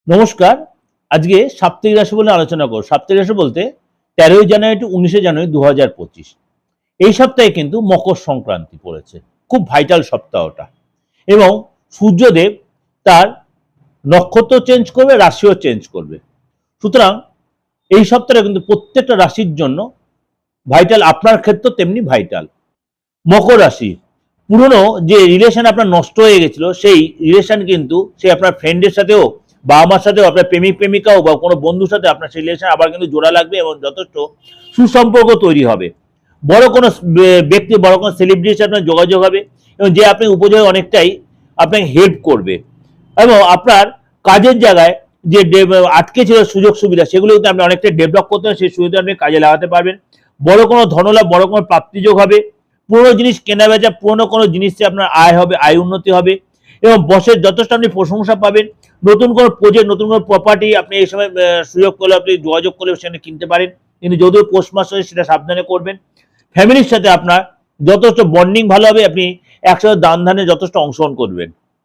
নমস্কার। আজকে সাপ্তাহিক রাশি বলে আলোচনা করব। সাপ্তাহিক রাশি বলতে 13ই জানুয়ারি টু 19শে জানুয়ারি 2025। এই সপ্তাহে কিন্তু মকর সংক্রান্তি পড়েছে। খুব ভাইটাল সপ্তাহটা। এবং সূর্যদেব তার নক্ষত্র চেঞ্জ করবে, রাশিও চেঞ্জ করবে। সুতরাং এই সপ্তাহে কিন্তু প্রত্যেকটা রাশির জন্য ভাইটাল, আপনার ক্ষেত্রে তেমনি ভাইটাল। মকর রাশি, পুরনো যে রিলেশন আপনার নষ্ট হয়ে গেছিল সেই রিলেশন কিন্তু সে আপনার ফ্রেন্ডের সাথেও, বাবা মার সাথেও, আপনার প্রেমিক প্রেমিকাও বা কোনো বন্ধুর সাথে আপনার সেই রিলেশন আবার কিন্তু জোড়া লাগবে এবং যথেষ্ট সুসম্পর্ক তৈরি হবে। বড় কোনো ব্যক্তি, বড় কোনো সেলিব্রিটির সাথে আপনার যোগাযোগ হবে এবং যে আপনি উপযোগে অনেকটাই আপনাকে হেল্প করবে এবং আপনার কাজের জায়গায় যে আটকে ছিল সুযোগ সুবিধা সেগুলো কিন্তু আপনি অনেকটা ডেভেলপ করতে হবে, সেই সুবিধা আপনি কাজে লাগাতে পারবেন। বড় কোনো ধনলাভ, বড় কোনো প্রাপ্তিযোগ হবে। পুরনো জিনিস কেনা বেচা, পুরনো কোনো জিনিসে আপনার আয় হবে, আয় উন্নতি হবে এবং বসের যথেষ্ট আপনি প্রশংসা পাবেন। নতুন কোনো প্রজেক্ট, নতুন কোনো প্রপার্টি আপনি এই সময় সুযোগ করলে, আপনি যোগাযোগ করলে সেখানে কিনতে পারেন, কিন্তু যদিও পৌষ মাস হয় সেটা সাবধানে করবেন। ফ্যামিলির সাথে আপনার যথেষ্ট বন্ডিং ভালো হবে, আপনি একসাথে দান ধ্যানে যথেষ্ট অংশগ্রহণ করবেন।